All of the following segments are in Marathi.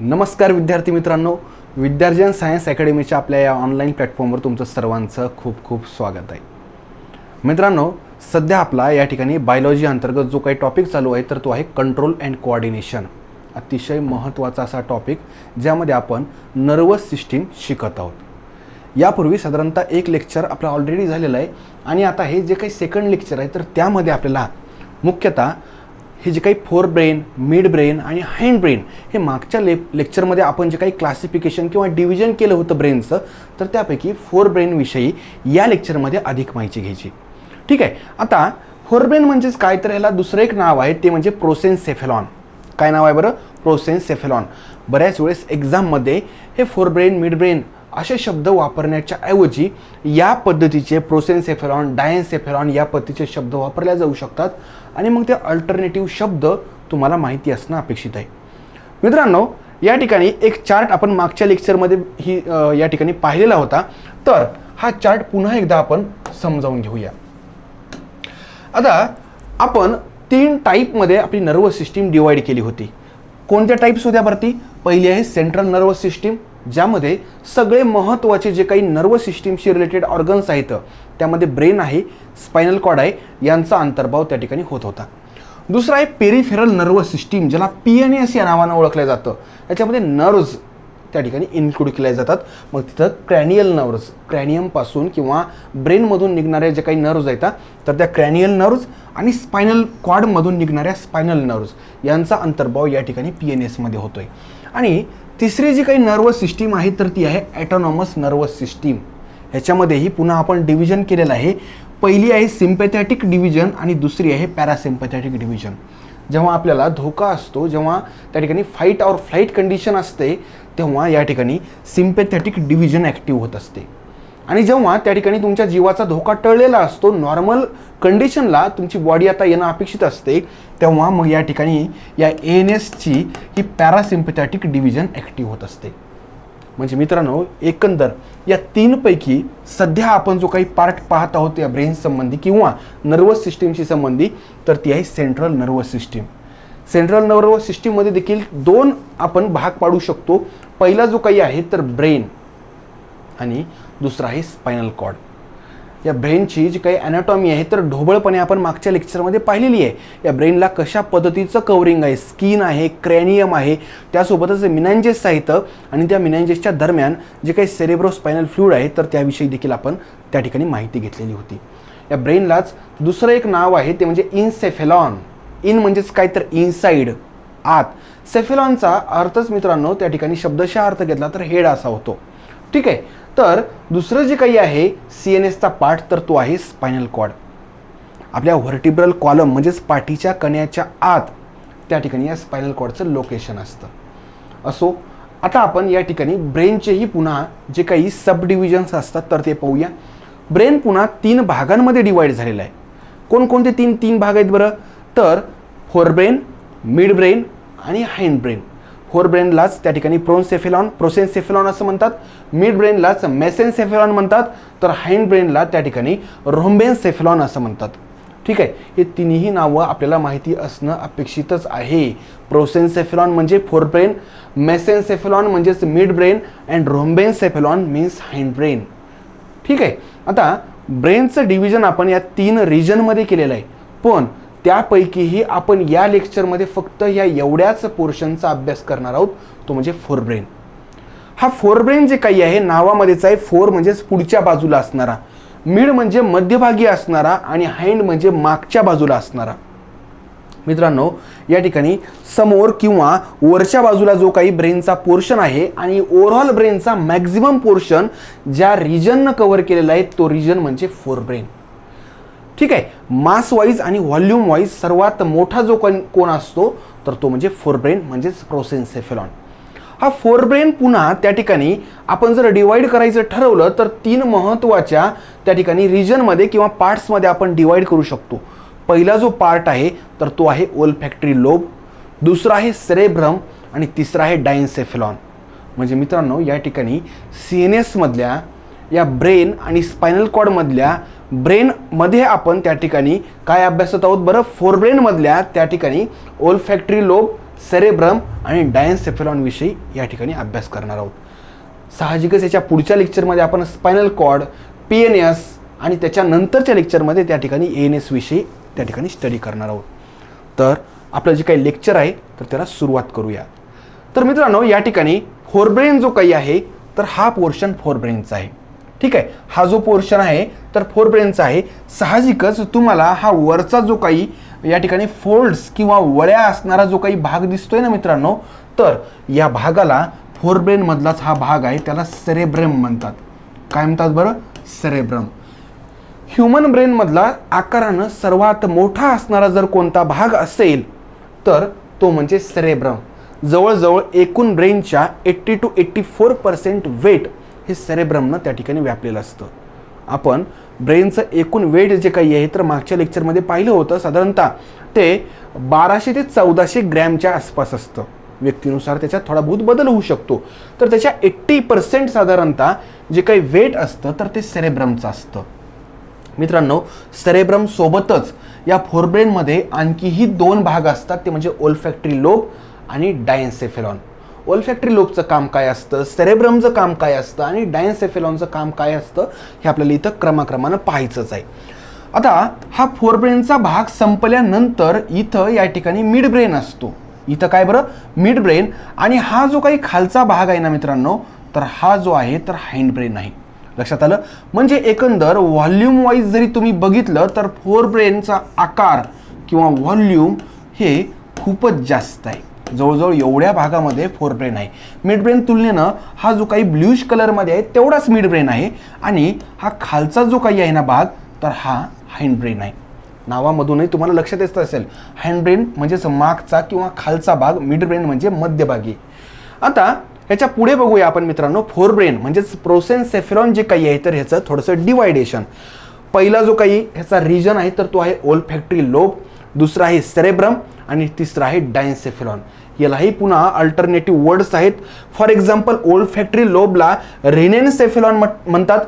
नमस्कार विद्यार्थी मित्रांनो, विद्यार्जन सायन्स अकॅडमीच्या आपल्या या ऑनलाईन प्लॅटफॉर्मवर तुमचं सर्वांचं खूप खूप स्वागत आहे. मित्रांनो, सध्या आपला या ठिकाणी बायोलॉजी अंतर्गत जो काही टॉपिक चालू आहे तर तो आहे कंट्रोल अँड कोऑर्डिनेशन. अतिशय महत्त्वाचा असा टॉपिक ज्यामध्ये आपण नर्वस सिस्टीम शिकत आहोत. यापूर्वी साधारणतः एक लेक्चर आपला ऑलरेडी झालेला आहे आणि आता हे जे काही सेकंड लेक्चर आहे तर त्यामध्ये आपल्याला मुख्यतः हे जे काही फोर ब्रेन, मिड ब्रेन आणि हाइंड ब्रेन हे मागच्या लेक्चरमध्ये आपण जे काही क्लासिफिकेशन किंवा डिव्हिजन केलं होतं ब्रेनचं तर त्यापैकी फोर ब्रेनविषयी या लेक्चरमध्ये अधिक माहिती घ्यायची. ठीक आहे. आता फोर ब्रेन म्हणजेच काय तर ह्याला दुसरं एक नाव आहे ते म्हणजे प्रोसेन्सेफेलॉन. काय नाव आहे बरं? प्रोसेन्सेफेलॉन. बऱ्याच वेळेस एक्झाममध्ये हे फोर ब्रेन, मिड ब्रेन असे शब्द वापरण्याच्या ऐवजी या पद्धतीचे प्रोसेन्सेफेलॉन, डायन्सेफेलॉन या पद्धतीचे शब्द वापरले जाऊ शकतात आणि मग ते अल्टरनेटिव्ह शब्द तुम्हाला माहिती असणं अपेक्षित आहे. मित्रांनो, या ठिकाणी एक चार्ट आपण मागच्या लेक्चरमध्ये या ठिकाणी पाहिलेला होता, तर हा चार्ट पुन्हा एकदा आपण समजावून घेऊया. आता आपण 3 टाईपमध्ये आपली नर्वस सिस्टीम डिवाइड केली होती. कोणत्या टाईप्स होत्या भरती? पहिली आहे सेंट्रल नर्वस सिस्टीम, ज्यामध्ये सगळे महत्त्वाचे जे काही नर्वस सिस्टीमशी रिलेटेड ऑर्गन्स आहेत त्यामध्ये ब्रेन आहे, स्पायनल कॉर्ड आहे, यांचा अंतर्भाव त्या ठिकाणी होत होता. दुसरा आहे पेरिफेरल नर्वस सिस्टीम, ज्याला PNS या नावानं ओळखलं जातं. याच्यामध्ये नर्व्ज त्या ठिकाणी इन्क्लूड केल्या जातात. मग तिथं क्रॅनियल नर्व्ज, क्रॅनियमपासून किंवा ब्रेनमधून निघणाऱ्या जे काही नर्व्ज आहेत तर त्या क्रॅनियल नर्व्ज आणि स्पायनल कॉर्डमधून निघणाऱ्या स्पायनल नर्व्ज यांचा अंतर्भाव या ठिकाणी PNSमध्ये होतोय. आणि तिसरी जी काही नर्वस सिस्टीम आहे तर ती आहे ॲटोनॉमस नर्वस सिस्टीम. ह्याच्यामध्येही पुन्हा आपण डिव्हिजन केलेलं आहे. पहिली आहे सिम्पॅथॅटिक डिव्हिजन आणि दुसरी आहे पॅरासिम्पॅथॅटिक डिव्हिजन. जेव्हा आपल्याला धोका असतो, जेव्हा त्या ठिकाणी फाईट और फ्लाईट कंडिशन असते, तेव्हा या ठिकाणी सिम्पॅथॅटिक डिव्हिजन ॲक्टिव्ह होत असते. आणि जेव्हा त्या ठिकाणी तुमच्या जीवाचा धोका टळलेला असतो, नॉर्मल कंडिशनला तुमची बॉडी आता येणं अपेक्षित असते, तेव्हा मग या ठिकाणी या ANSची ही पॅरासिम्पॅथॅटिक डिव्हिजन ॲक्टिव्ह होत असते. म्हणजे मित्रांनो, एकंदर या 3 पैकी सध्या आपण जो काही पार्ट पाहत आहोत या ब्रेन संबंधी किंवा नर्वस सिस्टीमशी संबंधी तर ती आहे central nervous system. Central nervous सिस्टीममध्ये देखील 2 आपण भाग पाडू शकतो. पहिला जो काही आहे तर ब्रेन आणि दुसरा आहे स्पायनल कॉर्ड. या ब्रेनची जी काही ॲनाटॉमी आहे तर ढोबळपणे आपण मागच्या लेक्चरमध्ये पाहिलेली आहे. या ब्रेनला कशा पद्धतीचं कवरिंग आहे, स्किन आहे, क्रॅनियम आहे, त्यासोबतच मिनांजेस आहेत आणि त्या मिनांजेसच्या दरम्यान जे काही सेरेब्रोस्पायनल फ्लुइड आहे तर त्याविषयी देखील आपण त्या ठिकाणी माहिती घेतलेली होती. या ब्रेनलाच दुसरं एक नाव आहे ते म्हणजे इनसेफेलॉन. इन म्हणजेच काय तर इनसाइड, आत. सेफेलॉनचा अर्थच मित्रांनो त्या ठिकाणी शब्दशः अर्थ घेतला तर हेड असा होतो. ठीक आहे. तर दुसरं जे काही आहे CNSचा पार्ट तर तो आहे स्पायनल कॉर्ड. आपल्या व्हर्टिब्रल कॉलम म्हणजेच पाठीच्या कण्याच्या आत त्या ठिकाणी या स्पायनल कॉर्डचं लोकेशन असतं. असो, आता आपण या ठिकाणी ब्रेनचेही पुन्हा जे काही सब डिव्हिजन्स असतात तर ते पाहूया. ब्रेन पुन्हा 3 भागांमध्ये डिवाइड झालेला आहे. कोणकोणते 3 भाग आहेत बरं? तर फोर ब्रेन, मिड ब्रेन आणि हाइंड ब्रेन. फोर ब्रेनलाच त्या ठिकाणी प्रोसेन्सेफेलॉन असं म्हणतात, मिड ब्रेनलाच मेसेन्सेफेलॉन म्हणतात, तर हाइंड ब्रेनला त्या ठिकाणी रोम्बेन्सेफेलॉन असं म्हणतात. ठीक आहे. हे तिन्ही नावं आपल्याला माहिती असणं अपेक्षितच आहे. प्रोसेन्सेफेलॉन म्हणजे फोर ब्रेन, मेसेन्सेफेलॉन म्हणजेच midbrain and rhombencephalon means hindbrain. ठीक आहे. आता ब्रेनचं डिव्हिजन आपण या 3 रिजनमध्ये केलेलं आहे, पण त्यापैकीही आपण या लेक्चरमध्ये फक्त या एवढ्याच पोर्शनचा अभ्यास करणार आहोत, तो म्हणजे फोर ब्रेन. हा फोर ब्रेन जे काही आहे नावामध्येच आहे. फोर म्हणजेच पुढच्या बाजूला असणारा, मिड म्हणजे मध्यभागी असणारा आणि हाइंड म्हणजे मागच्या बाजूला असणारा. मित्रांनो, या ठिकाणी समोर किंवा वरच्या बाजूला जो काही ब्रेनचा पोर्शन आहे आणि ओव्हरऑल ब्रेनचा मॅक्झिमम पोर्शन ज्या रिजननं कव्हर केलेला आहे तो रिजन म्हणजे फोर ब्रेन. ठीक आहे. मास वाईज आणि व्हॉल्यूम वाईज सर्वात मोठा जो कोण असतो तर तो म्हणजे फोर ब्रेन म्हणजेच प्रोसेन्सेफेलॉन. हा फोर ब्रेन पुन्हा त्या ठिकाणी आपण जर डिवाइड करायचं ठरवलं तर 3 महत्त्वाच्या त्या ठिकाणी रिजनमध्ये किंवा पार्ट्समध्ये आपण डिवाइड करू शकतो. पहिला जो पार्ट आहे तर तो आहे ओल्फॅक्टरी लोब, दुसरा आहे सेरेब्रम आणि तिसरा आहे डायन्सेफेलॉन. म्हणजे मित्रांनो, या ठिकाणी CNSमधल्या या ब्रेन आणि स्पायनल कॉर्डमधल्या ब्रेनमध्ये आपण त्या ठिकाणी काय अभ्यासत आहोत बरं? फोर ब्रेनमधल्या त्या ठिकाणी ओल्फॅक्टरी लोब, सेरेब्रम आणि डायन्सेफेलॉन विषयी या ठिकाणी अभ्यास करणार आहोत. साहजिकच याच्या पुढच्या लेक्चरमध्ये आपण स्पायनल कॉर्ड, PNS आणि त्याच्यानंतरच्या लेक्चरमध्ये त्या ठिकाणी ANS विषयी त्या ठिकाणी स्टडी करणार आहोत. तर आपलं जे काही लेक्चर आहे तर त्याला सुरुवात करूया. तर मित्रांनो, या ठिकाणी फोरब्रेन जो काही आहे तर हा पोर्शन फोरब्रेनचा आहे. ठीक आहे, हा जो पोर्शन आहे तर फोरब्रेनचा आहे. साहजिकच तुम्हाला हा वरचा जो काही या ठिकाणी फोल्ड्स किंवा वळ्या असणारा जो काही भाग दिसतोय ना मित्रांनो, तर या भागाला फोरब्रेन मधलाच हा भाग आहे, त्याला सेरेब्रम म्हणतात. काय म्हणतात बरं? सेरेब्रम. ह्युमन ब्रेन मधला आकारानं सर्वात मोठा असणारा जर कोणता भाग असेल तर तो म्हणजे सेरेब्रम. जवळजवळ एकूण ब्रेनच्या 80 to 84% वेट हे सेरेब्रमनं त्या ठिकाणी व्यापलेलं असतं. आपण ब्रेनचं एकूण वेट जे काही आहे तर मागच्या लेक्चरमध्ये पाहिलं होतं, साधारणतः ते 1200 ते 1400 ग्रॅमच्या आसपास असतं. व्यक्तीनुसार त्याच्यात थोडा बहुत बदल होऊ शकतो. तर त्याच्या 80% साधारणतः जे काही वेट असतं तर ते सेरेब्रमचं असतं. मित्रांनो, सेरेब्रम सोबतच या फोरब्रेनमध्ये आणखीही 2 भाग असतात, ते म्हणजे ओल्फॅक्टरी लोब आणि डायन्सेफेलॉन. ओल्फॅक्टरी लोबचं काम काय असतं, सेरेब्रमचं काम काय असतं आणि डायन्सेफेलॉनचं काम काय असतं हे आपल्याला इथं क्रमाक्रमानं पाहायचंच आहे. आता हा फोरब्रेनचा भाग संपल्यानंतर इथं या ठिकाणी मिड ब्रेन असतो. इथं काय बरं? Mid brain. आणि हा जो काही खालचा भाग आहे ना मित्रांनो, तर हा जो आहे तर हाइंड ब्रेन आहे. लक्षात आलं? म्हणजे एकंदर व्हॉल्यूम वाईज जरी तुम्ही बघितलं तर फोरब्रेनचा आकार किंवा व्हॉल्यूम हे खूपच जास्त आहे. जवळजवळ एवढ्या भागामध्ये फोरब्रेन आहे. मिड ब्रेन तुलनेनं हा जो काही ब्ल्यूश कलरमध्ये आहे तेवढाच मिड ब्रेन आहे. आणि हा खालचा जो काही आहे ना भाग तर हा हाइंड ब्रेन आहे. नावामधूनही तुम्हाला लक्षात येत असेल, हँड ब्रेन म्हणजेच मागचा किंवा खालचा भाग, मिड ब्रेन म्हणजे मध्यभागी. आता ह्याच्या पुढे बघूया आपण मित्रांनो, फोरब्रेन म्हणजेच प्रोसेन्सेफेलॉन जे काही आहे तर ह्याचं थोडंसं डिवायडेशन. पहिला जो काही ह्याचा रिजन आहे तर तो आहे ओल्फॅक्टरी लोब, दुसरा आहे सेरेब्रम आणि तिसरा आहे डायन्सेफेलॉन. यालाही पुन्हा अल्टरनेटिव्ह वर्ड्स आहेत. फॉर एक्झाम्पल, ओल्फॅक्टरी लोबला रिनेनसेफेलॉन म्हणतात,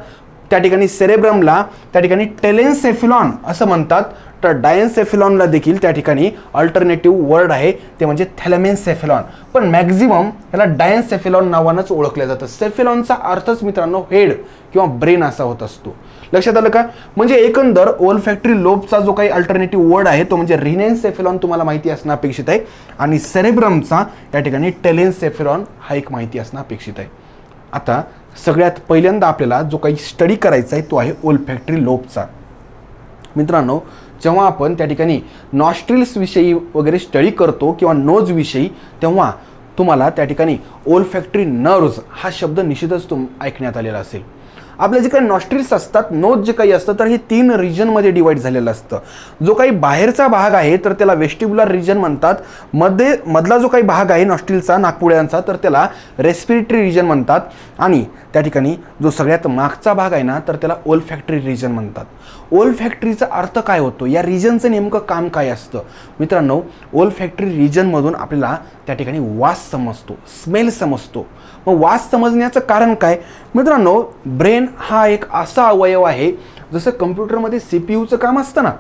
त्या ठिकाणी सेरेब्रमला त्या ठिकाणी टेलेनसेफेलॉन असं म्हणतात. तर डायन्सेफेलॉनला देखील त्या ठिकाणी अल्टरनेटिव्ह वर्ड आहे ते म्हणजे थॅलेमेनसेफेलॉन. पण मॅक्झिमम याला डायन्सेफेलॉन नावानंच ओळखलं जातं. सेफेलॉनचा अर्थच मित्रांनो हेड किंवा ब्रेन असा होत असतो. लक्षात आलं का? म्हणजे एकंदर ओल्फॅक्टरी लोबचा जो काही अल्टरनेटिव्ह वर्ड आहे तो म्हणजे रिनेनसेफेलॉन तुम्हाला माहिती असणं अपेक्षित आहे. आणि सेरेब्रमचा त्या ठिकाणी टेलेनसेफेलॉन हा एक माहिती असणं अपेक्षित आहे. आता सगळ्यात पहिल्यांदा आपल्याला जो काही स्टडी करायचा आहे तो आहे ओल्फॅक्टरी लोबचा. मित्रांनो, जेव्हा आपण त्या ठिकाणी नॉस्ट्रिल्स विषयी वगैरे स्टडी करतो किंवा नोज विषयी, तेव्हा तुम्हाला त्या ठिकाणी ओल्फॅक्टरी नर्व्स हा शब्द निश्चितच ऐकण्यात आलेला असेल. आपले जे काही नॉस्ट्रिल्स असतात, नोज जे काही असतं तर हे 3 रिजनमध्ये डिवाइड झालेलं असतं. जो काही बाहेरचा भाग आहे तर त्याला वेस्टिब्युलर रिजन म्हणतात. मधला जो काही भाग आहे नॉस्ट्रिलचा, नाकपुड्यांचा, तर त्याला रेस्पिरेटरी रिजन म्हणतात. आणि त्या ठिकाणी जो सगळ्यात मागचा भाग आहे ना तर त्याला ओल्फॅक्टरी रिजन म्हणतात. ओल्फॅक्टरीचा अर्थ काय होतो, या रिजनचं नेमकं काम काय असतं? मित्रांनो, ओल्फॅक्टरी रिजनमधून आपल्याला त्या ठिकाणी वास समजतो, स्मेल समजतो. मग वास समजण्याचं कारण काय? मित्रांनो, ब्रेन हा एक असा अवयव आहे, जसं कम्प्युटरमध्ये CPUचं काम असतं ना,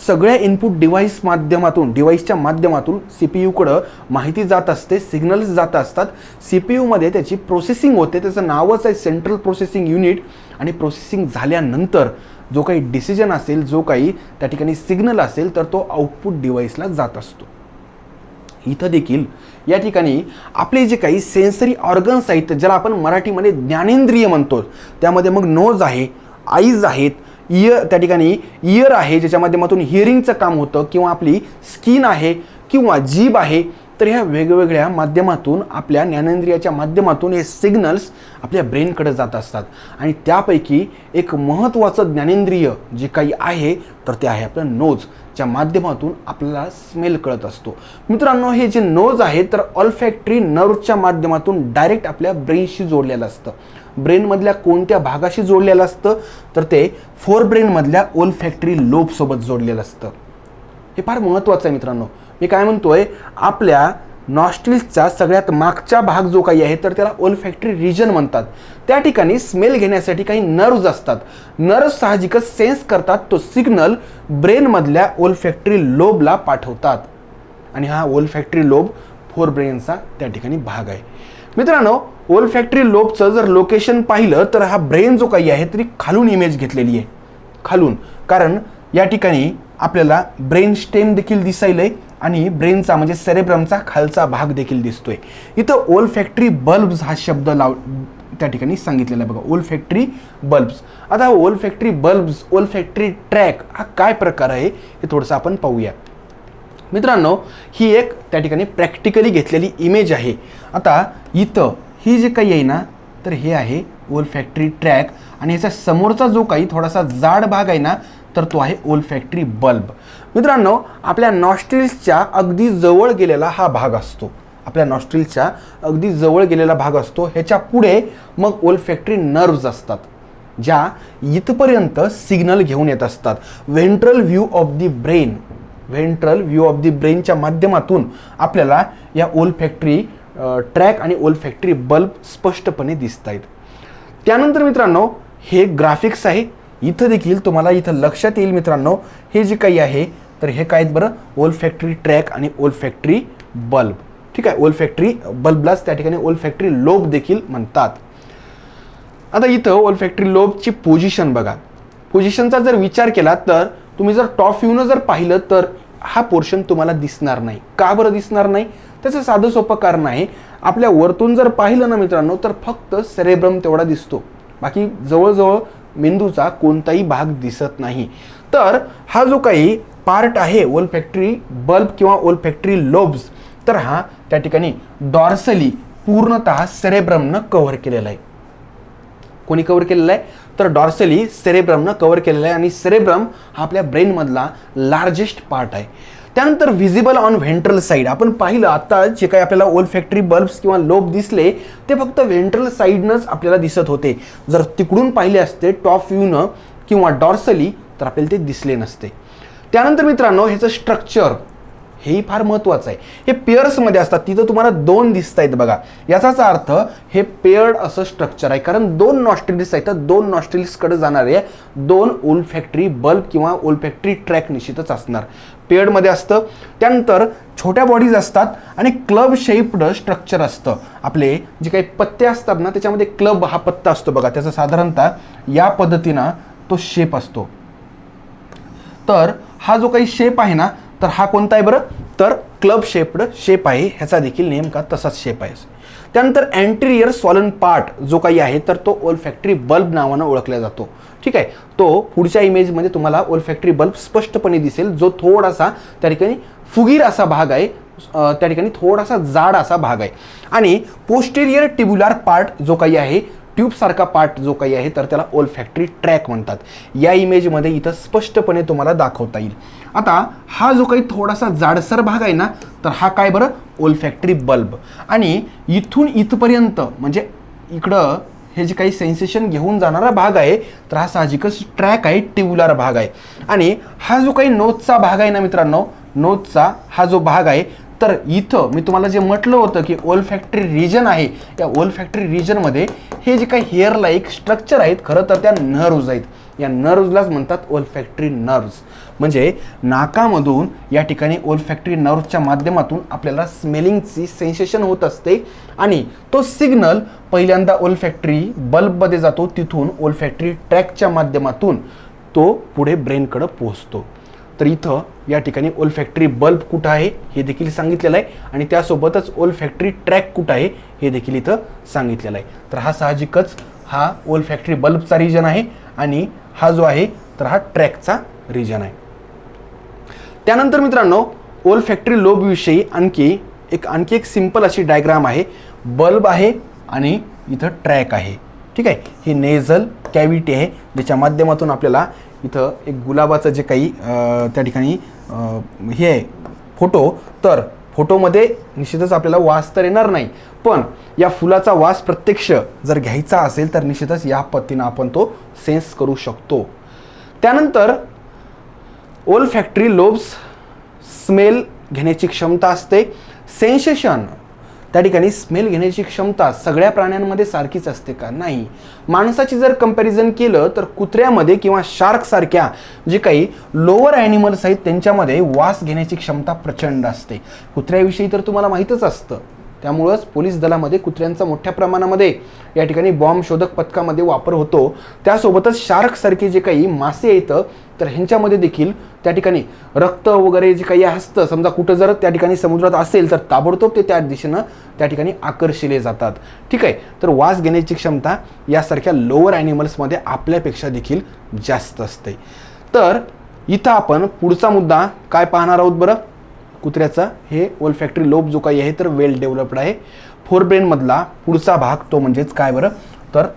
सगळ्या इनपुट डिव्हाइसच्या माध्यमातून CPUकडं माहिती जात असते, सिग्नल्स जात असतात. CPUमध्ये त्याची प्रोसेसिंग होते, त्याचं नावच आहे सेंट्रल प्रोसेसिंग युनिट. आणि प्रोसेसिंग झाल्यानंतर जो काही डिसिजन असेल, जो काही त्या ठिकाणी सिग्नल असेल तर तो आउटपुट डिव्हाइसला जात असतो. इथं देखील या ठिकाणी आपले जे काही सेन्सरी ऑर्गन्स आहेत ज्याला आपण मराठीमध्ये ज्ञानेंद्रिय म्हणतो, त्यामध्ये मग नोज आहे, आईज आहेत, त्या ठिकाणी इयर आहे ज्याच्या माध्यमातून हिअरिंगचं काम होतं, किंवा आपली स्किन आहे किंवा जीभ आहे. तर ह्या वेगवेगळ्या माध्यमातून, आपल्या ज्ञानेंद्रियाच्या माध्यमातून हे सिग्नल्स आपल्या ब्रेनकडे जात असतात. आणि त्यापैकी एक महत्त्वाचं ज्ञानेंद्रिय जे काही आहे तर ते आहे आपलं नोज, च्या माध्यमातून आपल्याला स्मेल कळत असतो. मित्रांनो, हे जे नोज आहे तर ऑल्फॅक्टरी नर्व्हच्या माध्यमातून डायरेक्ट आपल्या ब्रेनशी जोडलेलं असतं. ब्रेनमधल्या कोणत्या भागाशी जोडलेलं असतं तर ते फोरब्रेनमधल्या ओल्फॅक्टरी लोबसोबत जोडलेलं असतं. हे फार महत्त्वाचं आहे मित्रांनो. मी काय म्हणतोय, आपल्या नॉस्ट्रिल्सचा सगळ्यात मागचा भाग जो काही आहे तर त्याला ओल्फॅक्टरी रिजन म्हणतात. त्या ठिकाणी स्मेल घेण्यासाठी काही नर्व्स असतात. नर्व्स साहजिकच सेन्स करतात, तो सिग्नल ब्रेनमधल्या ओल्फॅक्टरी लोबला पाठवतात. आणि हा ओल्फॅक्टरी लोब फोर ब्रेनचा त्या ठिकाणी भाग आहे. मित्रांनो, ओल्फॅक्टरी लोबचं जर लोकेशन पाहिलं तर हा ब्रेन जो काही आहे तरी खालून इमेज घेतलेली आहे, खालून. कारण या ठिकाणी आपल्याला ब्रेन स्टेम देखील दिसायलंय आणि ब्रेनचा म्हणजे सेरेब्रमचा खालचा भाग देखील दिसतोय. इथं ओल्फॅक्टरी बल्ब्स हा शब्द त्या ठिकाणी सांगितलेला आहे बघा, ओल्फॅक्टरी बल्ब्स. आता ओल्फॅक्टरी बल्ब्स, ओल्फॅक्टरी ट्रॅक हा काय प्रकार आहे हे थोडंसं आपण पाहूया. मित्रांनो, ही एक त्या ठिकाणी प्रॅक्टिकली घेतलेली इमेज आहे. आता इथं ही जे काही आहे ना, तर हे आहे ओल्फॅक्टरी ट्रॅक आणि याचा समोरचा जो काही थोडासा जाड भाग आहे ना, तर तो आहे ओल्फॅक्टरी बल्ब. मित्रांनो, आपल्या नॉस्ट्रिल्सच्या अगदी जवळ गेलेला हा भाग असतो, आपल्या नॉस्ट्रिल्सच्या अगदी जवळ गेलेला भाग असतो. ह्याच्या पुढे मग ओल्फॅक्टरी नर्व्स असतात, ज्या इथपर्यंत सिग्नल घेऊन येत असतात. Ventral view of the brain, ventral view of the ब्रेनच्या माध्यमातून आपल्याला या ओल्फॅक्टरी ट्रॅक आणि ओल्फॅक्टरी बल्ब स्पष्टपणे दिसत आहेत. त्यानंतर मित्रांनो, हे ग्राफिक्स आहे. इथं देखील तुम्हाला इथं लक्षात येईल मित्रांनो, हे जे काही आहे तर हे काय आहेत बरं, ओल्फॅक्टरी ट्रॅक आणि ओल्फॅक्टरी बल्ब. ठीक आहे, ओल्फॅक्टरी बल्बलाच त्या ठिकाणी ओल्फॅक्टरी लोब देखील म्हणतात. आता इथं ओल्फॅक्टरी लोबची पोझिशन बघा. पोझिशनचा जर विचार केला तर तुम्ही जर टॉप व्ह्यूनं जर पाहिलं तर हा पोर्शन तुम्हाला दिसणार नाही. का बरं दिसणार नाही? त्याचं साधं सोपं कारण आहे, आपल्या वरतून जर पाहिलं ना मित्रांनो तर फक्त सेरेब्रम तेवढा दिसतो, बाकी जवळजवळ मेंदूचा कोणताही भाग दिसत नाही. तर हा जो काही पार्ट आहे ओल्फॅक्टरी बल्ब किंवा ओल्फॅक्टरी लोब्स, तर हा त्या ठिकाणी डॉर्सली पूर्णतः सेरेब्रमनं कव्हर केलेला आहे. कोणी कव्हर केलेला आहे? तर डॉर्सली सेरेब्रमनं कव्हर केलेला आहे आणि सेरेब्रम हा आपल्या ब्रेनमधला लार्जेस्ट पार्ट आहे. त्यानंतर व्हिजिबल ऑन व्हेंट्रल साईड, आपण पाहिलं आता जे काही आपल्याला ओल्फॅक्टरी बल्ब्स किंवा लोब दिसले ते फक्त व्हेंट्रल साईडनंच आपल्याला दिसत होते. जर तिकडून पाहिले असते टॉप व्ह्यूनं किंवा डॉर्सली तर आपल्याला ते दिसले नसते. त्यानंतर मित्रांनो, ह्याचं स्ट्रक्चर हेही फार महत्त्वाचं आहे. हे पेअर्समध्ये असतात, तिथं तुम्हाला दोन दिसत आहेत बघा. याचाच अर्थ हे पेअर्ड असं स्ट्रक्चर आहे, कारण दोन नॉस्ट्रिल्स आहेत, तर दोन नॉस्ट्रिल्सकडे जाणारे दोन ओल्फॅक्टरी बल्ब किंवा ओल्फॅक्टरी ट्रॅक निश्चितच असणार, पेअर्डमध्ये असतं. त्यानंतर छोट्या बॉडीज असतात आणि क्लब शेप्ड स्ट्रक्चर असतं. आपले जे काही पत्ते असतात ना त्याच्यामध्ये क्लब हा पत्ता असतो बघा, त्याचा साधारणतः या पद्धतीनं तो शेप असतो. तर हा जो काही शेप आहे ना, तर हा कोणता आहे बरं, तर क्लब शेप्ड शेप आहे. ह्याचा देखील नेमका तसाच शेप आहे. त्यानंतर अँटेरियर स्वॉलन पार्ट जो काही आहे तर तो ओल्फॅक्टरी बल्ब नावानं ओळखला जातो. ठीक आहे, तो पुढच्या इमेजमध्ये तुम्हाला ओल्फॅक्टरी बल्ब स्पष्टपणे दिसेल, जो थोडासा त्या ठिकाणी फुगीर असा भाग आहे, त्या ठिकाणी थोडासा जाड असा भाग आहे. आणि पोस्टेरियर टिब्युलर पार्ट जो काही आहे, ट्यूबसारखा पार्ट जो काही आहे तर त्याला ओल्फॅक्टरी ट्रॅक म्हणतात. या इमेजमध्ये इथं स्पष्टपणे तुम्हाला दाखवता येईल. आता हा जो काही थोडासा जाडसर भाग आहे ना, तर हा काय बरं, ओल्फॅक्टरी बल्ब. आणि इथून इथपर्यंत म्हणजे इकडं हे जे काही सेन्सेशन घेऊन जाणारा भाग आहे तर हा साहजिकच ट्रॅक आहे, टिब्युलर भाग आहे. आणि हा जो काही नोजचा भाग आहे ना मित्रांनो, नोजचा हा जो भाग आहे तर इथं मी तुम्हाला जे म्हटलं होतं की ओल्फॅक्टरी रिजन आहे, या ओल्फॅक्टरी रिजनमध्ये हे जे काही हेअर लाईक स्ट्रक्चर आहेत खरं तर त्या नर्व्ज आहेत. या नर्व्जलाच म्हणतात ओल्फॅक्टरी नर्व्ज. म्हणजे नाकामधून या ठिकाणी ओल्फॅक्टरी नर्व्जच्या माध्यमातून आपल्याला स्मेलिंगची सेन्सेशन होत असते आणि तो सिग्नल पहिल्यांदा ओल्फॅक्टरी बल्बमध्ये जातो, तिथून ओल्फॅक्टरी ट्रॅकच्या माध्यमातून तो पुढे ब्रेनकडे पोहोचतो. तर इथं या ठिकाणी ओल्फॅक्टरी बल्ब कुठं आहे हे देखील सांगितलेलं आहे आणि त्यासोबतच ओल्फॅक्टरी ट्रॅक कुठं आहे हे देखील इथं सांगितलेलं आहे. तर हा साहजिकच हा ओल्फॅक्टरी बल्बचा रिजन आहे आणि हा जो आहे तर हा ट्रॅकचा रिजन आहे. त्यानंतर मित्रांनो, ओल्फॅक्टरी लोबविषयी आणखी एक सिंपल अशी डायग्राम आहे. बल्ब आहे आणि इथं ट्रॅक आहे. ठीक आहे, ही नेझल कॅव्हिटी आहे ज्याच्या माध्यमातून आपल्याला इथं एक गुलाबाचं जे काही त्या ठिकाणी हे आहे फोटो, तर फोटोमध्ये निश्चितच आपल्याला वास तर येणार नाही, पण या फुलाचा वास प्रत्यक्ष जर घ्यायचा असेल तर निश्चितच या पद्धतीनं आपण तो सेन्स करू शकतो. त्यानंतर ओल्फॅक्टरी लोब्स स्मेल घेण्याची क्षमता असते. सेन्सेशन त्या ठिकाणी स्मेल घेण्याची क्षमता सगळ्या प्राण्यांमध्ये सारखीच असते का? नाही. माणसाची जर कंपॅरिझन केलं तर कुत्र्यामध्ये किंवा शार्कसारख्या जे काही लोअर ॲनिमल्स आहेत त्यांच्यामध्ये वास घेण्याची क्षमता प्रचंड असते. कुत्र्याविषयी तर तुम्हाला माहीतच असतं. त्यामुळंच पोलीस दलामध्ये कुत्र्यांचा मोठ्या प्रमाणामध्ये या ठिकाणी बॉम्ब शोधक पथकामध्ये वापर होतो. त्यासोबतच शार्कसारखे जे काही मासे येतं तर ह्यांच्यामध्ये देखील त्या ठिकाणी रक्त वगैरे जे काही असतं, समजा कुठं जर त्या ठिकाणी समुद्रात असेल तर ताबडतोब ते त्या दिशेनं त्या ठिकाणी आकर्षिले जातात. ठीक आहे. तर वास घेण्याची क्षमता यासारख्या लोअर ॲनिमल्समध्ये आपल्यापेक्षा देखील जास्त असते. तर इथं आपण पुढचा मुद्दा काय पाहणार आहोत बरं? कुत्र्याचा हे ओल्फॅक्टरी लोब जो काही आहे तर वेल डेव्हलप्ड आहे. फोरब्रेनमधला पुढचा भाग तो म्हणजेच काय बरं? तर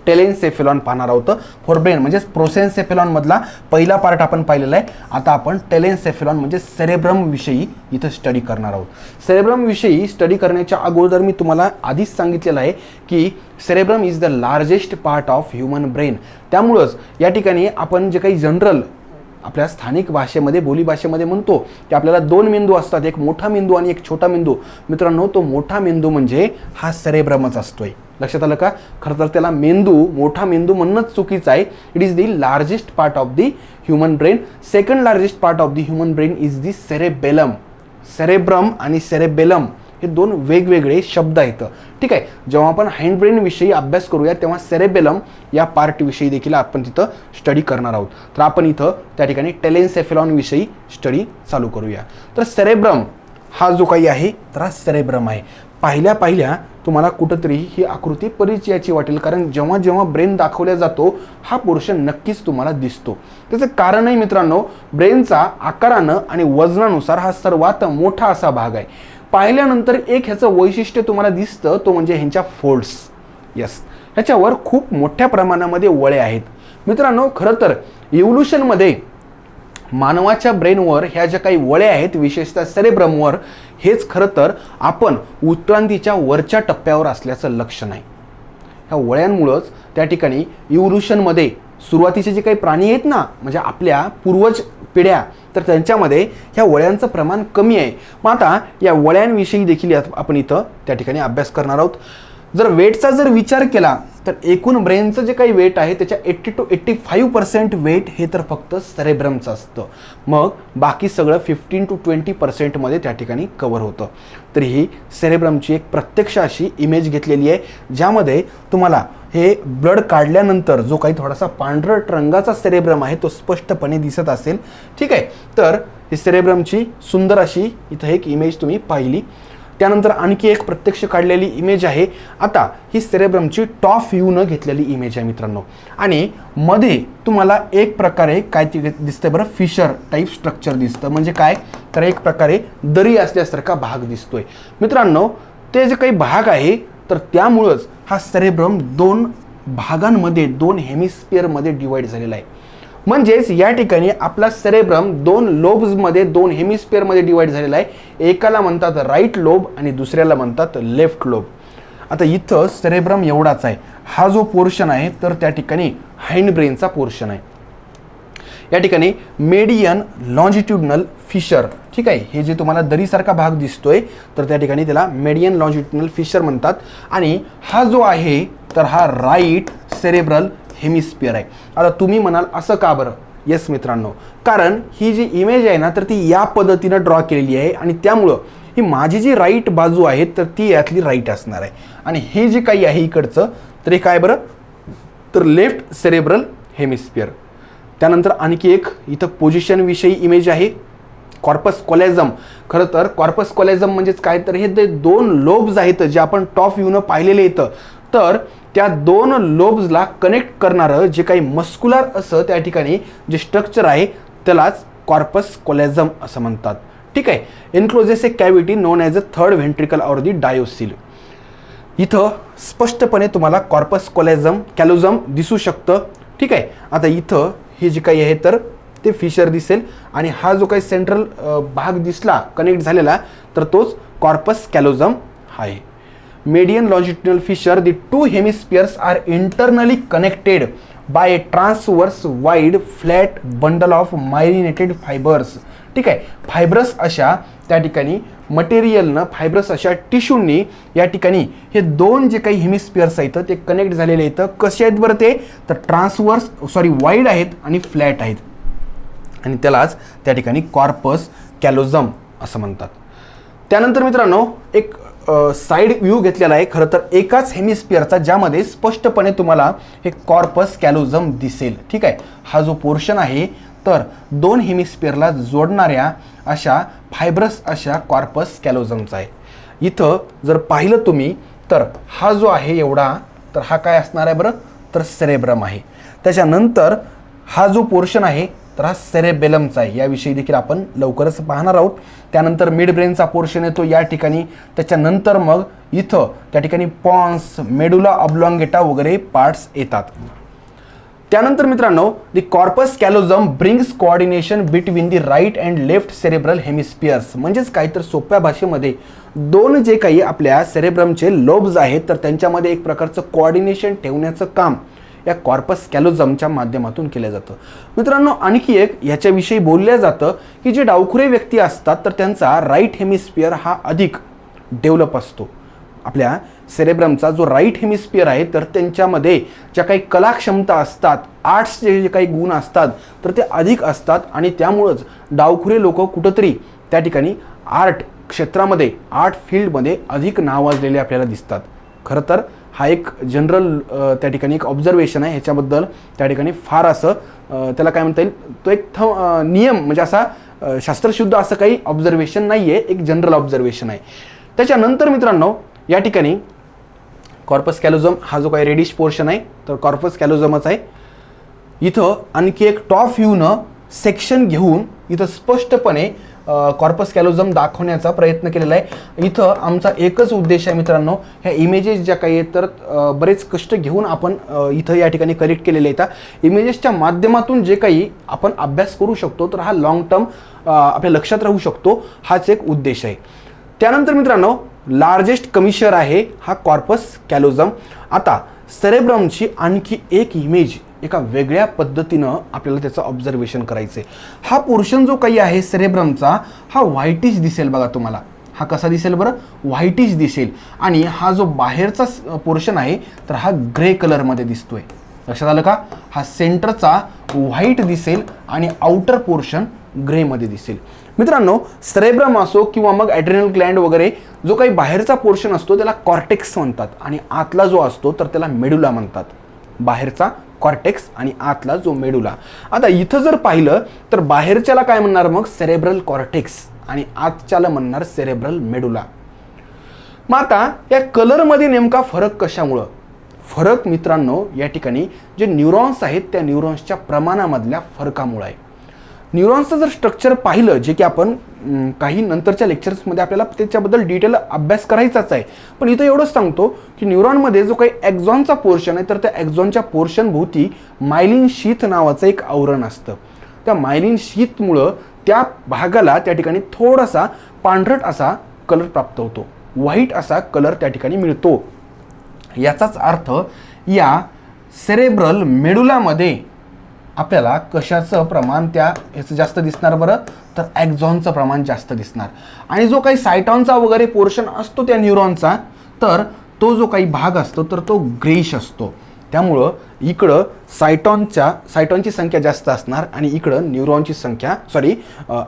टेलेनसेफेलॉन पाहणार आहोत. फोरब्रेन म्हणजेच प्रोसेन्सेफेलॉन मधला पहिला पार्ट आपण पाहिलेला आहे. आता आपण टेलेनसेफेलॉन म्हणजे सेरेब्रम विषयी इथं स्टडी करणार आहोत. सेरेब्रम विषयी स्टडी करण्याच्या अगोदर मी तुम्हाला आधीच सांगितलेलं आहे की cerebrum is the largest part of human brain. त्यामुळंच या ठिकाणी आपण जे काही जनरल आपल्या स्थानिक भाषेमध्ये बोलीभाषेमध्ये म्हणतो की आपल्याला दोन मेंदू असतात, एक मोठा मेंदू आणि एक छोटा मेंदू. मित्रांनो, तो मोठा मेंदू म्हणजे हा सेरेब्रमच असतोय. लक्षात आलं का? खरं तर त्याला मोठा मेंदू म्हणणंच चुकीचं आहे. It is the largest part of the human brain. Second largest part of the human brain is the cerebellum. Cerebrum आणि सेरेबेलम हे दोन वेगवेगळे शब्द आहेत. ठीक आहे. जेव्हा आपण हाइंड ब्रेन विषयी अभ्यास करूया तेव्हा सेरेबेलम या पार्ट विषयी देखील आपण तिथं स्टडी करणार आहोत. तर आपण इथं त्या ठिकाणी टेलेनसेफेलॉन विषयी स्टडी चालू करूया. तर सेरेब्रम हा जो काही आहे तर हा सेरेब्रम आहे. पाहिल्या तुम्हाला कुठंतरी ही आकृती परिचयाची वाटेल, कारण जेव्हा जेव्हा ब्रेन दाखवला जातो हा पोर्शन नक्कीच तुम्हाला दिसतो. त्याचं कारणही मित्रांनो, ब्रेनचा आकारानं आणि वजनानुसार हा सर्वात मोठा असा भाग आहे. पाहिल्यानंतर एक ह्याचं वैशिष्ट्य तुम्हाला दिसतं, तो म्हणजे ह्यांच्या फोल्ड्स. यस, ह्याच्यावर खूप मोठ्या प्रमाणामध्ये वळे आहेत. मित्रांनो, खरं तर इव्होल्युशनमध्ये मानवाच्या ब्रेनवर ह्या ज्या काही वळे आहेत, विशेषतः सेरेब्रमवर, हेच खरं तर आपण उत्क्रांतीच्या वरच्या टप्प्यावर असल्याचं लक्षण आहे. ह्या वळ्यांमुळंच त्या ठिकाणी इव्होल्युशनमध्ये सुरुवातीचे जे काही प्राणी आहेत ना, म्हणजे आपल्या पूर्वज पिढ्या, तर त्यांच्यामध्ये ह्या वळ्यांचं प्रमाण कमी आहे. मग आता या वळ्यांविषयी देखील आपण इथं त्या ठिकाणी अभ्यास करणार आहोत. जर वेटचा जर विचार केला तर एकूण ब्रेनचं जे काही वेट आहे त्याच्या 80 to 85% वेट हे तर फक्त सेरेब्रमचं असतं. मग बाकी सगळं 15 to 20% मध्ये त्या ठिकाणी कव्हर होतं. तर ही सेरेब्रमची एक प्रत्यक्ष अशी इमेज घेतलेली आहे, ज्यामध्ये तुम्हाला हे ब्लड काढल्यानंतर जो काही थोडासा पांढरट रंगाचा सेरेब्रम आहे तो स्पष्टपणे दिसत असेल. ठीक आहे. तर ही सेरेब्रमची सुंदर अशी इथं एक इमेज तुम्ही पाहिली. त्यानंतर आणखी एक प्रत्यक्ष काढलेली इमेज आहे. आता ही सेरेब्रमची टॉप व्ह्यूनं घेतलेली इमेज आहे मित्रांनो. आणि मध्ये तुम्हाला एक प्रकारे काय दिसतंय बरं? फिशर टाईप स्ट्रक्चर दिसतं. म्हणजे काय? तर एक प्रकारे दरी असल्यासारखा भाग दिसतोय. मित्रांनो, ते जे काही भाग आहे तर त्यामुळंच हा सेरेब्रम दोन भागांमध्ये, दोन हेमिस्फिअरमध्ये डिवाइड झालेला आहे. म्हणजेच या ठिकाणी आपला सेरेब्रम दोन लोब्समध्ये, दोन हेमिस्फिअरमध्ये डिवाइड झालेला आहे. एकाला म्हणतात राईट लोब आणि दुसऱ्याला म्हणतात लेफ्ट लोब. आता इथं सेरेब्रम एवढाच आहे. हा जो पोर्शन आहे तर त्या ठिकाणी हाइंड ब्रेनचा पोर्शन आहे. या ठिकाणी मेडियन लॉन्जिट्युडनल फिशर. ठीक आहे. हे जे तुम्हाला दरीसारखा भाग दिसतोय तर त्या ठिकाणी त्याला मेडियन लॉन्जिट्युडनल फिशर म्हणतात. आणि हा जो आहे तर हा राईट सेरेब्रल हेमिस्फिअर आहे. आता तुम्ही म्हणाल असं का बरं? येस मित्रांनो, कारण ही जी इमेज आहे ना तर ती या पद्धतीनं ड्रॉ केलेली आहे आणि त्यामुळं ही माझी जी राईट बाजू आहे तर ती यातली राईट असणार आहे. आणि हे जे काही आहे इकडचं तर हे काय बरं? तर लेफ्ट सेरेब्रल हेमिस्फिअर. त्यानंतर आणखी एक इथं पोझिशन विषयी इमेज आहे. कॉर्पस कॉलेझम. खरं तर कॉर्पस कॉलेझम म्हणजेच काय? तर हे दोन लोब्स आहेत जे आपण टॉप व्ह्यूनं पाहिलेले येतं. तर त्या दोन लोब्सला कनेक्ट करणारं जे काही मस्क्युलर असं त्या ठिकाणी जे स्ट्रक्चर आहे त्यालाच कॉर्पस कॉलेझम असं म्हणतात. ठीक आहे. Encloses a cavity known as a third ventricle or the diocoel. इथं स्पष्टपणे तुम्हाला कॉर्पस कॅलोझम दिसू शकतं. ठीक आहे. आता इथं हे जे काही आहे तर ते फिशर दिसेल आणि हा जो काही सेंट्रल भाग दिसला कनेक्ट झालेला तर तोच कॉर्पस कॅलोझम आहे. Median longitudinal fissure, the two hemispheres are internally connected by a transverse wide flat bundle of myelinated fibres. ठीक आहे, फायब्रस अशा त्या ठिकाणी मटेरियलनं, फायब्रस अशा टिश्यूंनी या ठिकाणी हे दोन जे काही हेमिस्फिअर्स आहेत ते कनेक्ट झालेले आहेत. कसे आहेत बरं ते, तर वाईड आहेत आणि फ्लॅट आहेत, आणि त्यालाच त्या ठिकाणी कॉर्पस कॅलोझम असं म्हणतात. त्यानंतर मित्रांनो एक साईड व्ह्यू घेतलेला आहे खरं तर एकाच हेमिस्फिअरचा, ज्यामध्ये स्पष्टपणे तुम्हाला हे कॉर्पस कॅलोझम दिसेल. ठीक आहे, हा जो पोर्शन आहे तर दोन हेमिस्फिअरला जोडणाऱ्या अशा फायब्रस अशा कॉर्पस कॅलोझमचा आहे. इथं जर पाहिलं तुम्ही तर हा जो आहे एवढा, तर हा काय असणार आहे बरं, तर सेरेब्रम आहे. त्याच्यानंतर हा जो पोर्शन आहे तर हा सेरेबेलमचा आहे. याविषयी देखील आपण लवकरच पाहणार आहोत. त्यानंतर मिड ब्रेनचा पोर्शन येतो या ठिकाणी. त्याच्यानंतर मग इथं त्या ठिकाणी पॉन्स, मेडुला ऑब्लॉंगेटा वगैरे पार्ट्स येतात. त्यानंतर मित्रांनो the corpus callosum brings coordination between the right and left cerebral hemispheres. म्हणजेच काय, तर सोप्या भाषेमध्ये दोन जे काही आपल्या सेरेब्रमचे लोब्स आहेत तर त्यांच्यामध्ये एक प्रकारचं कोऑर्डिनेशन ठेवण्याचं काम या कॉर्पस कॅलोझमच्या माध्यमातून केलं जातं. मित्रांनो आणखी एक याच्याविषयी बोललं जातं की जे डावखुरे व्यक्ती असतात तर त्यांचा राईट हेमिस्फिअर हा अधिक डेव्हलप असतो. आपल्या सेरेब्रमचा जो राईट हेमिस्फिअर आहे तर त्यांच्यामध्ये ज्या काही कलाक्षमता असतात, आर्ट्सचे जे काही गुण असतात तर ते अधिक असतात, आणि त्यामुळंच डावखुरे लोक कुठंतरी त्या ठिकाणी आर्ट क्षेत्रामध्ये, आर्ट फील्डमध्ये अधिक नावाजलेले आपल्याला दिसतात. खरं तर हा एक जनरल त्या ठिकाणी एक ऑब्झर्वेशन आहे. ह्याच्याबद्दल त्या ठिकाणी फार असं त्याला काय म्हणता येईल, तो एक नियम म्हणजे असा शास्त्रशुद्ध असं काही ऑब्झर्वेशन नाही आहे, एक जनरल ऑब्झर्वेशन आहे. त्याच्यानंतर मित्रांनो या ठिकाणी कॉर्पस कॅलोझम हा जो काही रेडिश पोर्शन आहे तर कॉर्पस कॅलोझमच आहे. इथं आणखी एक टॉप व्ह्यूनं सेक्शन घेऊन इथं स्पष्टपणे कॉर्पस कॅलोझम दाखवण्याचा प्रयत्न केलेला आहे. इथं आमचा एकच उद्देश आहे मित्रांनो, ह्या इमेजेस ज्या काही आहेत तर बरेच कष्ट घेऊन आपण इथं या ठिकाणी कलेक्ट केलेले आहेत. इमेजेसच्या माध्यमातून जे काही आपण अभ्यास करू शकतो तर हा लॉंग टर्म आपल्या लक्षात राहू शकतो, हाच एक उद्देश आहे. त्यानंतर मित्रांनो लार्जेस्ट कमिशर आहे हा कॉर्पस कॅलोझम. आता सेरेब्रमची आणखी एक इमेज एका वेगळ्या पद्धतीनं आपल्याला त्याचं ऑब्झर्वेशन करायचं आहे. हा पोर्शन जो काही आहे सेरेब्रमचा हा व्हाईटिश दिसेल बघा तुम्हाला. हा कसा दिसेल बरं, व्हाईटिश दिसेल, आणि हा जो बाहेरचा पोर्शन आहे तर हा ग्रे कलरमध्ये दिसतोय. लक्षात आलं का, हा सेंटरचा व्हाईट दिसेल आणि आउटर पोर्शन ग्रेमध्ये दिसेल. मित्रांनो सेरेब्रम असो किंवा मग ॲड्रिनल ग्लँड वगैरे जो काही बाहेरचा पोर्शन असतो त्याला कॉर्टेक्स म्हणतात, आणि आतला जो असतो तर त्याला मेडुला म्हणतात. बाहेरचा कॉर्टेक्स आणि आतला जो मेडुला. आता इथं जर पाहिलं तर बाहेरच्याला काय म्हणणार मग, सेरेब्रल कॉर्टेक्स, आणि आतच्याला म्हणणार सेरेब्रल मेडुला. मग आता या कलरमध्ये नेमका फरक कशामुळं, फरक मित्रांनो या ठिकाणी जे न्यूरॉन्स आहेत त्या न्यूरॉन्सच्या प्रमाणामधल्या फरकामुळे आहे. न्यूरॉन्सचं जर स्ट्रक्चर पाहिलं, जे की आपण काही नंतरच्या लेक्चर्समध्ये आपल्याला त्याच्याबद्दल डिटेल अभ्यास करायचाच आहे, पण इथं एवढंच सांगतो की न्यूरॉनमध्ये जो काही ॲक्झॉनचा पोर्शन आहे तर त्या ॲक्झॉनच्या पोर्शन भोवती मायलिन शीथ नावाचं एक आवरण असतं. त्या मायलिन शीथमुळं त्या भागाला त्या ठिकाणी थोडासा पांढरट असा कलर प्राप्त होतो, व्हाईट असा कलर त्या ठिकाणी मिळतो. याचाच अर्थ या सेरेब्रल मेडुलामध्ये आपल्याला कशाचं प्रमाण त्या ह्याचं जास्त दिसणार बरं, तर ॲक्झॉनचं प्रमाण जास्त दिसणार. आणि जो काही सायटॉनचा वगैरे पोर्शन असतो त्या न्यूरॉनचा तर तो जो काही भाग असतो तर तो ग्रेइश असतो. त्यामुळं इकडं सायटॉनची संख्या जास्त असणार आणि इकडं न्यूरॉनची संख्या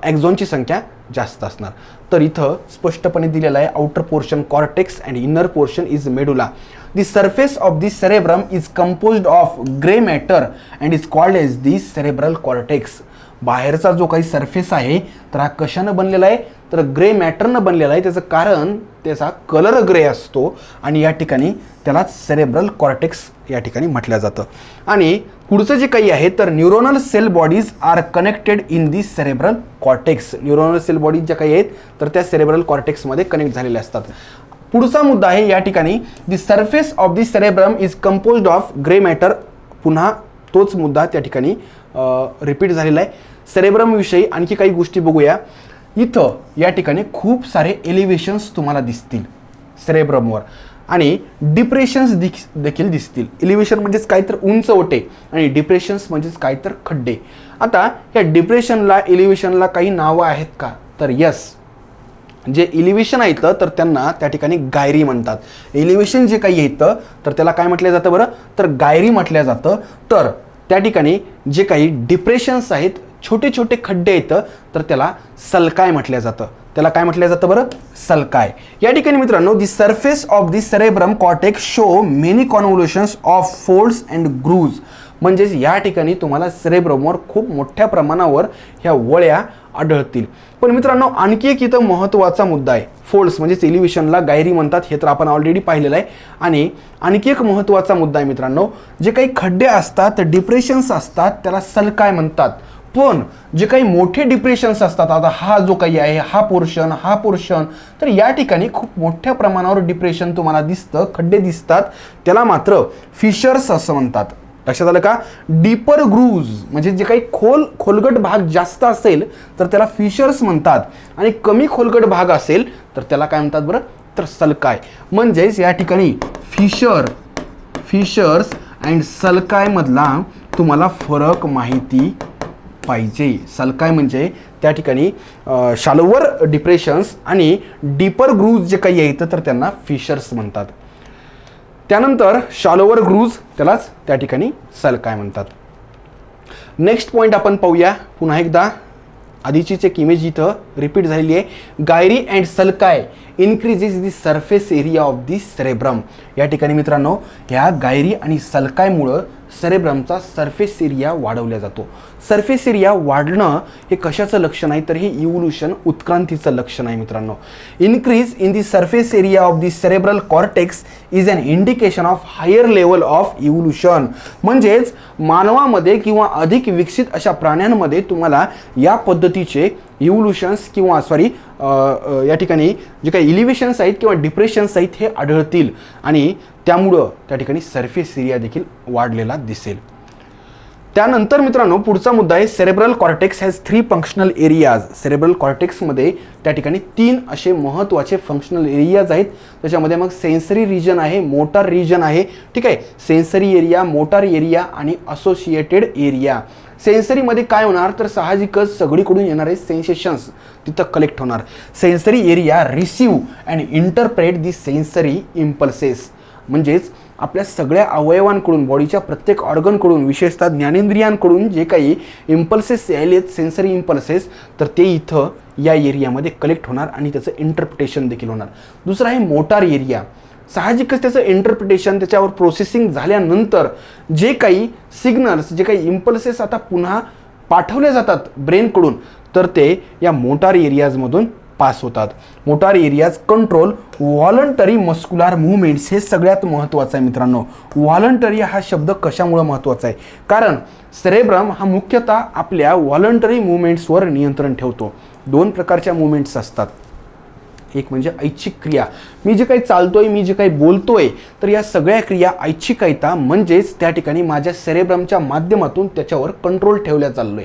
ॲक्झॉनची संख्या जास्त असणार. तर इथं स्पष्टपणे दिलेलं आहे outer portion cortex and inner portion is medulla. The surface of the cerebrum is composed of gray matter and is called as the cerebral cortex. बाहेरचा जो काही सरफेस आहे तर हा कशानं बनलेला आहे, तर ग्रे मॅटरनं बनलेला आहे. त्याचं कारण त्याचा कलर ग्रे असतो आणि या ठिकाणी त्याला सेरेब्रल कॉर्टेक्स या ठिकाणी म्हटलं जातं. आणि पुढचं जे काही आहे तर neuronal cell bodies are connected in the cerebral cortex. Neuronal cell bodies ज्या काही आहेत तर त्या सेरेब्रल कॉर्टेक्समध्ये कनेक्ट झालेल्या असतात. पुढचा मुद्दा आहे या ठिकाणी दी surface of the cerebrum is composed of grey matter. पुन्हा तोच मुद्दा त्या ठिकाणी रिपीट झालेला आहे. सेरेब्रम विषयी आणखी काही गोष्टी बघूया. इथं या ठिकाणी खूप सारे एलिव्हेशन्स तुम्हाला दिसतील सेरेब्रमवर. आणि डिप्रेशन्स देखील दिसतील. इलिव्हेशन म्हणजेच काय तर उंच ओटे आणि डिप्रेशन्स म्हणजेच काय तर खड्डे. आता या डिप्रेशनला इलिव्हेशनला काही नावं आहेत का, तर यस. जे इलिव्हेशन येतं तर त्यांना त्या ठिकाणी गायरी म्हणतात. एलिव्हेशन जे काही येतं तर त्याला काय म्हटलं जातं बरं, तर गायरी म्हटलं जातं. तर त्या ठिकाणी जे काही डिप्रेशन्स आहेत, छोटे छोटे खड्डे येतं तर त्याला सलकाय म्हटलं जातं. त्याला काय म्हटलं जातं बरं, सलकाय. या ठिकाणी मित्रांनो, the surface of the cerebrum cortex show many convolutions of folds and grooves. म्हणजेच या ठिकाणी तुम्हाला सेरेब्रमवर खूप मोठ्या प्रमाणावर ह्या वळ्या आढळतील. पण मित्रांनो, आणखी एक इथं महत्त्वाचा मुद्दा आहे. फोल्ड्स म्हणजेच एलिव्हेशनला गायरी म्हणतात, हे तर आपण ऑलरेडी पाहिलेलं आहे. आणि आणखी एक महत्त्वाचा मुद्दा आहे मित्रांनो, जे काही खड्डे असतात, डिप्रेशन्स असतात, त्याला सलकाय म्हणतात. पण जे काही मोठे डिप्रेशन्स असतात, आता हा जो काही आहे, हा पोर्शन, तर या ठिकाणी खूप मोठ्या प्रमाणावर डिप्रेशन तुम्हाला दिसतं, खड्डे दिसतात, त्याला मात्र फिशर्स असं म्हणतात. लक्षात आलं का? डीपर ग्रूव्ज म्हणजे जे काही खोलगट भाग जास्त असेल तर त्याला फिशर्स म्हणतात, आणि कमी खोलगट भाग असेल तर त्याला काय म्हणतात बरं, तर सलकाय. म्हणजेच या ठिकाणी फिशर्स अँड सलकाय मधला तुम्हाला फरक माहिती पाहिजे. सलकाय म्हणजे त्या ठिकाणी शालोवर डिप्रेशन्स आणि डीपर ग्रूव्ज जे काही येतं तर त्यांना फिशर्स म्हणतात. त्यानंतर शालोवर ग्रूव्ज त्यालाच त्या ठिकाणी सलकाय म्हणतात. नेक्स्ट पॉईंट आपण पाहूया पुन्हा एकदा. आधीचीच एक इमेज इथं रिपीट झालेली आहे. Gyri and sulci increases the surface area of the cerebrum. या ठिकाणी मित्रांनो, ह्या गायरी आणि सलकायमुळं सेरेब्रमचा सरफेस एरिया वाढवला जातो. सरफेस एरिया वाढणं हे कशाचं लक्षण आहे, तर हे इव्होल्यूशन उत्क्रांतीचं लक्षण आहे मित्रांनो. Increase in the surface area of the cerebral cortex is an indication of higher level of evolution. म्हणजेच मानवामध्ये किंवा अधिक विकसित अशा प्राण्यांमध्ये तुम्हाला या पद्धतीचे इव्होल्यूशन्स किंवा या ठिकाणी जे काही इलिव्हेशन्स आहेत किंवा डिप्रेशन्स आहेत हे आढळतील, आणि त्यामुळं त्या ठिकाणी सरफेस एरिया देखील वाढलेला दिसेल. त्यानंतर मित्रांनो, पुढचा मुद्दा आहे cerebral cortex has 3 functional areas. Cerebral कॉर्टेक्समध्ये त्या ठिकाणी 3 असे महत्त्वाचे फंक्शनल एरियाज आहेत. त्याच्यामध्ये मग सेन्सरी रिजन आहे, मोटार रिजन आहे. ठीक आहे, सेन्सरी एरिया, मोटार एरिया आणि असोसिएटेड एरिया. सेन्सरीमध्ये काय होणार, तर साहजिकच सगळीकडून येणारे सेन्सेशन्स तिथं कलेक्ट होणार. Sensory area receive and interpret the sensory impulses. म्हणजेच आपल्या सगळ्या अवयवांकडून, बॉडीच्या प्रत्येक ऑर्गनकडून, विशेषतः ज्ञानेंद्रियांकडून जे काही इम्पल्सेस यायलेत, सेन्सरी इम्पल्सेस, तर ते इथं या एरियामध्ये कलेक्ट होणार आणि त्याचं इंटरप्रिटेशन देखील होणार. दुसरं आहे मोटार एरिया. साहजिकच त्याचं इंटरप्रिटेशन, त्याच्यावर प्रोसेसिंग झाल्यानंतर जे काही सिग्नल्स, जे काही इम्पल्सेस आता पुन्हा पाठवले जातात ब्रेनकडून, तर ते या मोटार एरियाजमधून पास होतात. Motor areas control voluntary muscular movements. हे सगळ्यात महत्त्वाचं आहे मित्रांनो. व्हॉलंटरी हा शब्द कशामुळे महत्त्वाचा आहे, कारण सेरेब्रम हा मुख्यतः आपल्या व्हॉलंटरी मुवमेंट्सवर नियंत्रण ठेवतो. 2 प्रकारच्या मुवमेंट्स असतात. एक म्हणजे ऐच्छिक क्रिया. मी जे काही चालतोय, मी जे काही बोलतोय, तर या सगळ्या क्रिया ऐच्छिक आहेत. म्हणजेच त्या ठिकाणी माझ्या सेरेब्रमच्या माध्यमातून त्याच्यावर कंट्रोल ठेवल्या चाललोय.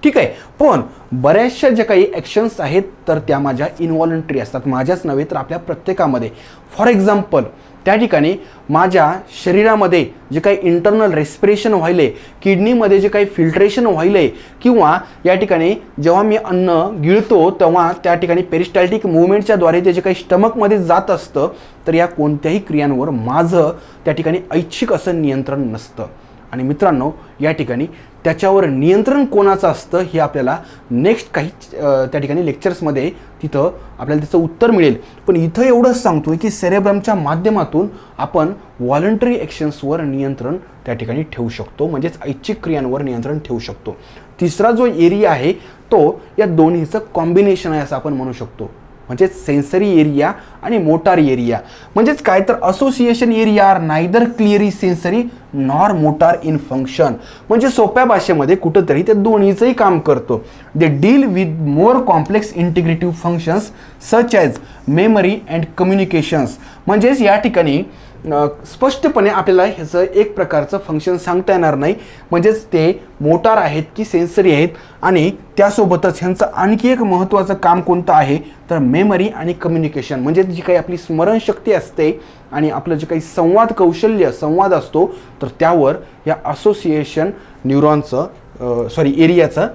ठीक आहे, पण बऱ्याचशा ज्या काही ॲक्शन्स आहेत तर त्या माझ्या इनव्हॉलंटरी असतात. माझ्याच नव्हे तर आपल्या प्रत्येकामध्ये. फॉर एक्झाम्पल, त्या ठिकाणी माझ्या शरीरामध्ये जे काही इंटरनल रेस्पिरेशन व्हायले, किडनीमध्ये जे काही फिल्ट्रेशन व्हायले, किंवा या ठिकाणी जेव्हा मी अन्न गिळतो तेव्हा त्या ठिकाणी पेरिस्टाल्टिक मुवमेंटच्या द्वारे ते जे काही स्टमकमध्ये जात असतं, तर या कोणत्याही क्रियांवर माझं त्या ठिकाणी ऐच्छिक असं नियंत्रण नसतं. आणि मित्रांनो, या ठिकाणी त्याच्यावर नियंत्रण कोणाचं असतं हे आपल्याला नेक्स्ट काही त्या ठिकाणी लेक्चर्समध्ये तिथं आपल्याला त्याचं उत्तर मिळेल. पण इथं एवढंच सांगतोय की सेरेब्रमच्या माध्यमातून आपण व्हॉलंटरी ॲक्शन्सवर नियंत्रण त्या ठिकाणी ठेवू शकतो, म्हणजेच ऐच्छिक क्रियांवर नियंत्रण ठेवू शकतो. तिसरा जो एरिया आहे तो या दोन्हीचं कॉम्बिनेशन आहे असं आपण म्हणू शकतो. म्हणजेच सेन्सरी एरिया आणि मोटार एरिया. म्हणजेच काय, तर association area are neither clearly sensory nor motor in function. म्हणजे सोप्या भाषेमध्ये कुठंतरी ते दोन्हीचंही काम करतो. They deal with more complex integrative functions such as memory and communications. म्हणजेच या ठिकाणी स्पष्टपणे आपल्याला ह्याचं एक प्रकारचं फंक्शन सांगता येणार नाही. म्हणजेच ते मोटार आहेत की सेन्सरी आहेत. आणि त्यासोबतच ह्यांचं आणखी एक महत्त्वाचं काम कोणतं आहे तर मेमरी आणि कम्युनिकेशन, म्हणजे जी काही आपली स्मरणशक्ती असते आणि आपलं जे काही संवाद असतो तर त्यावर या असोसिएशन न्यूरॉनचं एरियाचं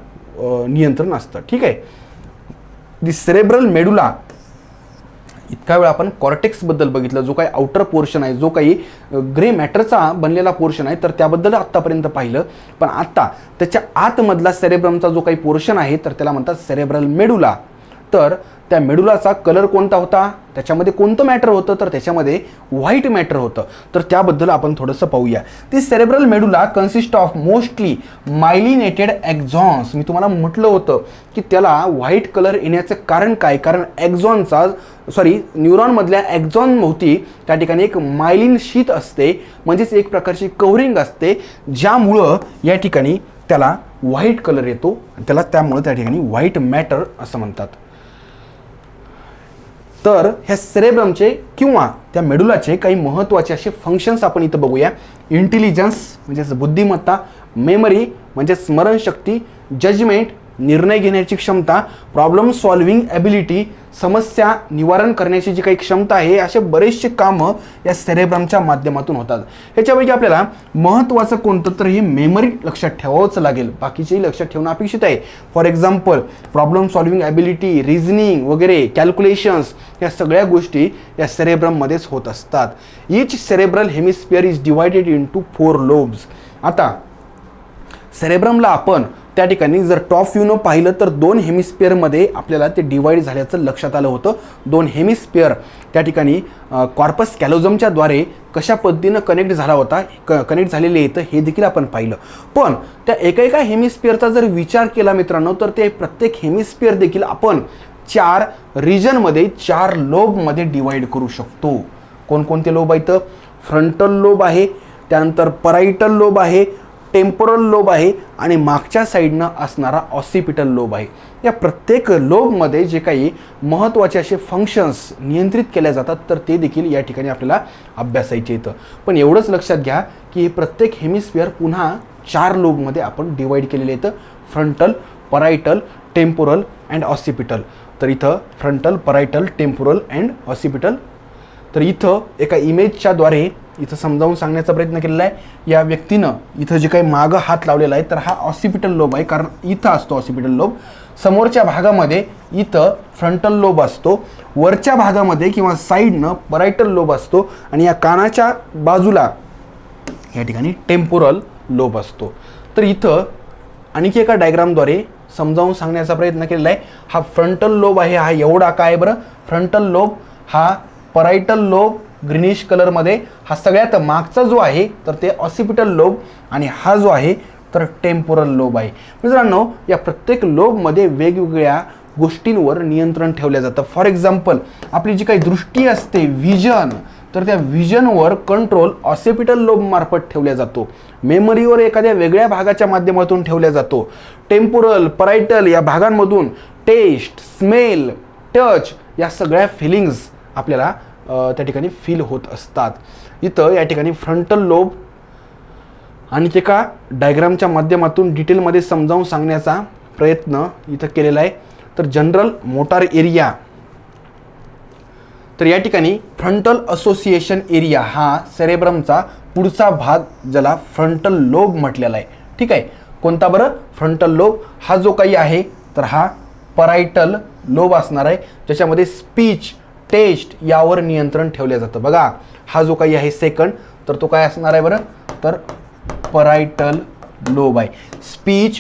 नियंत्रण असतं. ठीक आहे. दी सेरेब्रल मेडुला, इतका वेळ आपण कॉर्टेक्सबद्दल बघितलं, जो काही आउटर पोर्शन आहे, जो काही ग्रे मॅटरचा बनलेला पोर्शन आहे, तर त्याबद्दल आत्तापर्यंत पाहिलं. पण आत्ता त्याच्या आतमधला सेरेब्रमचा जो काही पोर्शन आहे तर त्याला म्हणतात सेरेब्रल मेडुला. तर त्या मेडुलाचा कलर कोणता होता, त्याच्यामध्ये कोणतं मॅटर होतं तर त्याच्यामध्ये व्हाईट मॅटर होतं. तर त्याबद्दल आपण थोडंसं पाहूया. ती cerebral medulla consist of mostly myelinated axons. मी तुम्हाला म्हटलं होतं की त्याला व्हाईट कलर येण्याचं कारण काय, कारण न्यूरॉनमधल्या एक्झॉन भोवती त्या ठिकाणी एक मायलिन शीत असते, म्हणजेच एक प्रकारची कव्हरिंग असते, ज्यामुळं या ठिकाणी त्याला व्हाईट कलर येतो. त्यामुळे त्या ठिकाणी व्हाईट मॅटर असं म्हणतात. तर ह्या सेरेब्रमचे किंवा त्या मेडुलाचे काही महत्त्वाचे असे फंक्शन्स आपण इथं बघूया. इंटेलिजन्स म्हणजेच बुद्धिमत्ता, मेमरी म्हणजे स्मरणशक्ती, जजमेंट निर्णय घेण्याची क्षमता, प्रॉब्लेम सॉल्व्हिंग ॲबिलिटी समस्या निवारण करण्याची जी काही क्षमता आहे, असे बरेचसे कामं या सेरेब्रमच्या माध्यमातून होतात. ह्याच्यापैकी आपल्याला महत्त्वाचं कोणतं तर हे मेमरी लक्षात ठेवावंच लागेल, बाकीचेही लक्षात ठेवणं अपेक्षित आहे. For example problem solving ability, reasoning वगैरे, कॅल्क्युलेशन्स, या सगळ्या गोष्टी या सेरेब्रममध्येच होत असतात. Each cerebral hemisphere is divided into 4 lobes. आता सेरेब्रमला आपण त्या ठिकाणी जर टॉप व्ह्यूनं पाहिलं तर 2 हेमिस्फिअरमध्ये आपल्याला ते डिवाईड झाल्याचं लक्षात आलं होतं. 2 हेमिस्फिअर त्या ठिकाणी कॉर्पस कॅलोझमच्या द्वारे कशा पद्धतीनं कनेक्ट झाला होता, कनेक्ट झालेले येतं हे देखील आपण पाहिलं. पण त्या एका हेमिस्फिअरचा जर विचार केला मित्रांनो, तर ते प्रत्येक हेमिस्फिअर देखील आपण 4 रिजनमध्ये, 4 लोबमध्ये डिवाईड करू शकतो. कोणकोणते लोब आहेत? फ्रंटल लोब आहे, त्यानंतर पराइटल लोब आहे, टेम्पोरल लोब आहे आणि मागच्या साईडनं असणारा ऑसिपिटल लोब आहे. या प्रत्येक लोबमध्ये जे काही महत्त्वाचे असे फंक्शन्स नियंत्रित केल्या जातात तर ते देखील या ठिकाणी आपल्याला अभ्यासायचे येतं. पण एवढंच लक्षात घ्या की हे प्रत्येक हेमिस्फिअर पुन्हा 4 लोबमध्ये आपण डिवाईड केलेले येतं. Frontal, parietal, temporal and occipital. तर इथं frontal, parietal, temporal and occipital. तर इथं एका इमेजच्या द्वारे इथं समजावून सांगण्याचा प्रयत्न केलेला आहे. या व्यक्तीनं इथं जे काही मागं हात लावलेला आहे तर हा ऑसिपिटल लोब आहे, कारण इथं असतो ऑसिपिटल लोब. समोरच्या भागामध्ये इथं फ्रंटल लोब असतो, वरच्या भागामध्ये किंवा साईडनं पराइटल लोब असतो आणि या कानाच्या बाजूला या ठिकाणी टेम्पोरल लोब असतो. तर इथं आणखी एका डायग्रामद्वारे समजावून सांगण्याचा प्रयत्न केलेला आहे. हा फ्रंटल लोब आहे, हा एवढा काय बरं, फ्रंटल लोब, हा पराइटल लोब ग्रीनिश कलरमध्ये, हा सगळ्यात मागचा जो आहे तर ते ऑसिपिटल लोब आणि हा जो आहे तर टेम्पोरल लोब आहे. मित्रांनो, या प्रत्येक लोबमध्ये वेगवेगळ्या गोष्टींवर नियंत्रण ठेवलं जातं. फॉर एक्झाम्पल आपली जी काही दृष्टी असते, व्हिजन, तर त्या व्हिजनवर कंट्रोल ऑसिपिटल लोब मार्फत ठेवला जातो. मेमरीवर एखाद्या वेगळ्या भागाच्या माध्यमातून ठेवला जातो. टेम्पोरल, पराइटल या भागांमधून टेस्ट, स्मेल, टच या सगळ्या फिलिंग्स आपल्याला त्या ठिकाणी फील होत असतात. इथं या ठिकाणी फ्रंटल लोब आणखी एका डायग्रामच्या माध्यमातून डिटेलमध्ये समजावून सांगण्याचा प्रयत्न इथं केलेला आहे. तर जनरल मोटार एरिया, तर या ठिकाणी फ्रंटल असोसिएशन एरिया हा सेरेब्रमचा पुढचा भाग, ज्याला फ्रंटल लोब म्हटलेला आहे. ठीक आहे. कोणता बरं? Frontal lobe. हा जो काही आहे तर हा पराइटल लोब असणार आहे, ज्याच्यामध्ये स्पीच, टेस्ट यावर नियंत्रण ठेवलं जातं. बघा, हा जो काही आहे सेकंड, तर तो काय असणार आहे बरं, तर पराइटल लोब आहे. स्पीच,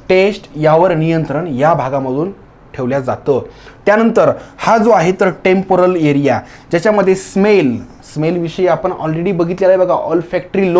टेस्ट यावर नियंत्रण या भागामधून ठेवल्या जातं. त्यानंतर हा जो आहे तर टेम्पोरल एरिया, ज्याच्यामध्ये स्मेल विषयी आपण ऑलरेडी बघितलेलं आहे. बघा, ऑल्फॅक्टरी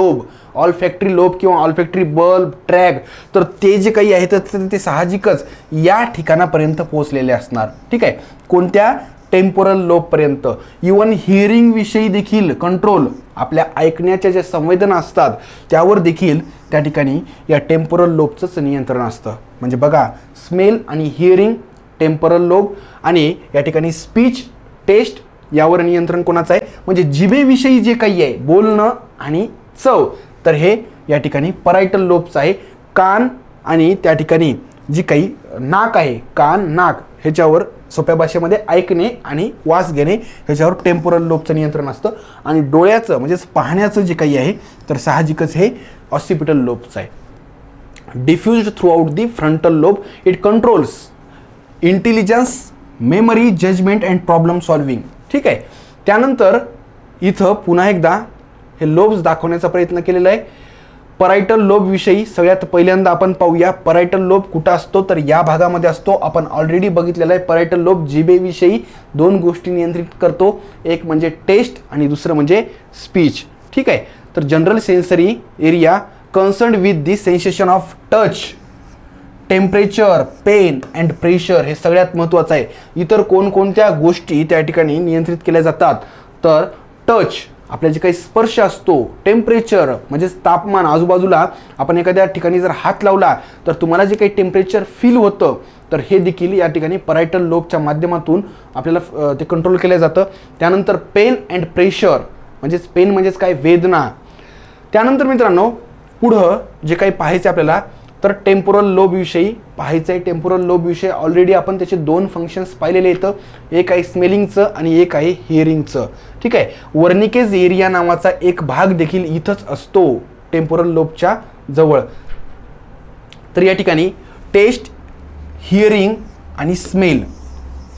लोब किंवा ऑल्फॅक्टरी बल्ब, ट्रॅक, तर ते जे काही आहे तर ते साहजिकच या ठिकाणापर्यंत पोहोचलेले असणार. ठीक आहे. कोणत्या? टेम्पोरल लोबपर्यंत. इवन हिअरिंग विषयी देखील कंट्रोल, आपल्या ऐकण्याच्या ज्या संवेदना असतात त्यावर देखील त्या ठिकाणी या टेम्पोरल लोबचंच नियंत्रण असतं. म्हणजे बघा, स्मेल आणि हिअरिंग टेम्पोरल लोब, आणि या ठिकाणी स्पीच, टेस्ट यावर नियंत्रण कोणाचं आहे, म्हणजे जिभेविषयी जे काही आहे बोलणं आणि चव, तर हे या ठिकाणी परायटल लोबचं आहे. कान आणि त्या ठिकाणी जी काही नाक आहे, कान नाक ह्याच्यावर सोप्या भाषेमध्ये ऐकणे आणि वास घेणे ह्याच्यावर टेम्पोरल लोबचं नियंत्रण असतं. आणि डोळ्याचं म्हणजेच पाहण्याचं जे काही आहे तर साहजिकच हे ऑसिपिटल लोबचं आहे. Diffused throughout the frontal lobe, it controls intelligence, memory, judgement and problem solving. ठीक आहे. त्यानंतर इथं पुन्हा एकदा हे लोब्स दाखवण्याचा प्रयत्न केलेला आहे. परायटल लोब विषयी सगळ्यात पहिल्यांदा आपण पाहूया. परायटल लोब कुठं असतो, तर या भागामध्ये असतो. आपण ऑलरेडी बघितलेलं आहे. परायटल लोब जिभेविषयी दोन गोष्टी नियंत्रित करतो, एक म्हणजे टेस्ट आणि दुसरं म्हणजे स्पीच. ठीक आहे. तर general sensory area concerned with the sensation of touch, temperature, pain and pressure, हे सगळ्यात महत्त्वाचं आहे. इतर कोणकोणत्या गोष्टी त्या ठिकाणी नियंत्रित केल्या जातात, तर टच आपल्या जे काही स्पर्श असतो, टेम्परेचर म्हणजेच तापमान, आजूबाजूला आपण एखाद्या ठिकाणी जर हात लावला तर तुम्हाला जे काही टेम्परेचर फील होतं तर हे देखील या ठिकाणी परायटल लोबच्या माध्यमातून आपल्याला ते कंट्रोल केलं जातं. त्यानंतर पेन अँड प्रेशर म्हणजेच पेन म्हणजेच काय, वेदना. त्यानंतर मित्रांनो पुढं जे काही पाहायचं आपल्याला तर टेम्पोरल लोब विषयी पाहायचं आहे. टेम्पोरल लोब विषयी ऑलरेडी आपण त्याचे दोन फंक्शन्स पाहिलेले आहेत. एक आहे स्मेलिंगचं आणि एक आहे हिअरिंगचं. ठीक आहे. वर्निकेज एरिया नावाचा एक भाग देखील इथंच असतो टेम्पोरल लोबच्या जवळ. तर या ठिकाणी टेस्ट, हिअरिंग आणि स्मेल.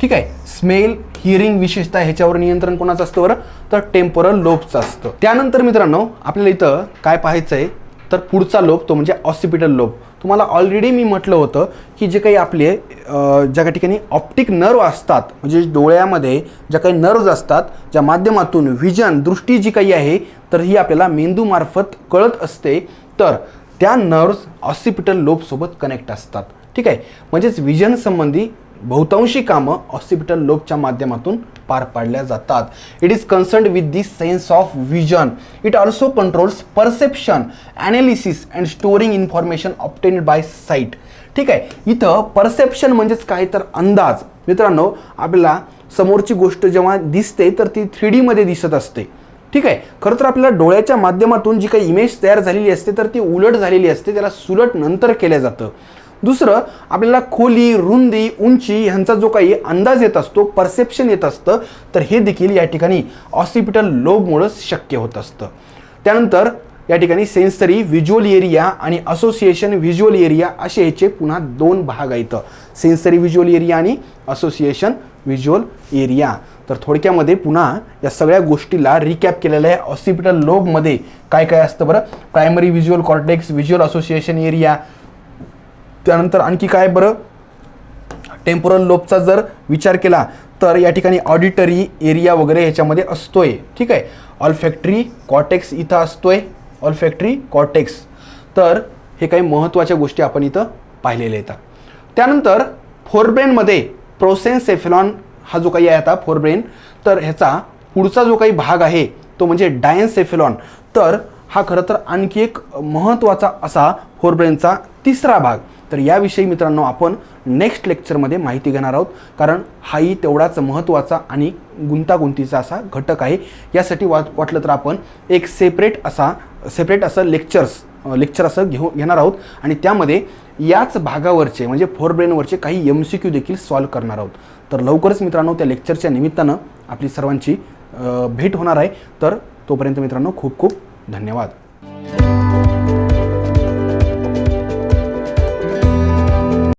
ठीक आहे. स्मेल, हिअरिंग विशेषतः ह्याच्यावर नियंत्रण कोणाचं असतं बरं, तर टेम्पोरल लोबचं असतं. त्यानंतर मित्रांनो आपल्याला इथं काय पाहायचं आहे तर पुढचा लोब तो म्हणजे ऑसिपिटल लोब. तुम्हाला ऑलरेडी मी म्हटलं होतं की जे काही आपले ज्या ठिकाणी ऑप्टिक नर्व असतात, म्हणजे डोळ्यामध्ये ज्या काही नर्व्ज असतात ज्या माध्यमातून व्हिजन, दृष्टी जी काही आहे तर ही आपल्याला मेंदूमार्फत कळत असते, तर त्या नर्व्ज ऑसिपिटल लोबसोबत कनेक्ट असतात. ठीक आहे. म्हणजेच व्हिजन संबंधी बहुतांशी कामं ऑसिपिटल लोबच्या माध्यमातून पार पाडल्या जातात. It is concerned with the sense of vision. It also controls perception, analysis and storing information obtained by site. ठीक आहे. इथं परसेप्शन म्हणजेच काय तर अंदाज. मित्रांनो आपल्याला समोरची गोष्ट जेव्हा दिसते तर ती 3D मध्ये दिसत असते. ठीक आहे. खरं तर आपल्याला डोळ्याच्या माध्यमातून जी काही इमेज तयार झालेली असते तर ती उलट झालेली असते, त्याला सुलट नंतर केलं जातं. दुसरं आपल्याला खोली, रुंदी, उंची ह्यांचा जो काही अंदाज येत असतो, परसेप्शन येत असतं, तर हे देखील या ठिकाणी ऑसिपिटल लोबमुळंच शक्य होत असतं. त्यानंतर या ठिकाणी सेन्सरी व्हिज्युअल एरिया आणि असोसिएशन व्हिज्युअल एरिया असे ह्याचे पुन्हा दोन भाग आहेत. सेन्सरी व्हिज्युअल एरिया आणि असोसिएशन व्हिज्युअल एरिया. तर थोडक्यामध्ये पुन्हा या सगळ्या गोष्टीला रिकॅप केलेलं आहे. ऑसिपिटल लोबमध्ये काय काय असतं बरं, primary visual cortex, visual association area, त्यानंतर आणखी काय बरं, टेम्पोरल लोबचा जर विचार केला तर या ठिकाणी ऑडिटरी एरिया वगैरे ह्याच्यामध्ये असतोय. ठीक आहे. ऑल्फॅक्टरी कॉर्टेक्स इथं असतोय, ऑल्फॅक्टरी कॉर्टेक्स. तर हे काही महत्त्वाच्या गोष्टी आपण इथं पाहिलेल्या आहेत. त्यानंतर फोरब्रेनमध्ये प्रोसेन्सेफेलॉन हा जो काही आहे आता फोरब्रेन, तर ह्याचा पुढचा जो काही भाग आहे तो म्हणजे डायन्सेफेलॉन. तर हा खरं तर आणखी एक महत्त्वाचा असा फोरब्रेनचा तिसरा भाग. तर याविषयी मित्रांनो आपण नेक्स्ट लेक्चरमध्ये माहिती घेणार आहोत, कारण हाही तेवढाच महत्त्वाचा आणि गुंतागुंतीचा असा घटक आहे. यासाठी वाटलं तर आपण एक सेपरेट असं लेक्चर असं घेणार आहोत आणि त्यामध्ये याच भागावरचे म्हणजे फोरब्रेनवरचे काही MCQ देखील सॉल्व करणार आहोत. तर लवकरच मित्रांनो त्या लेक्चरच्या निमित्तानं आपली सर्वांची भेट होणार आहे. तर तोपर्यंत मित्रांनो खूप खूप धन्यवाद.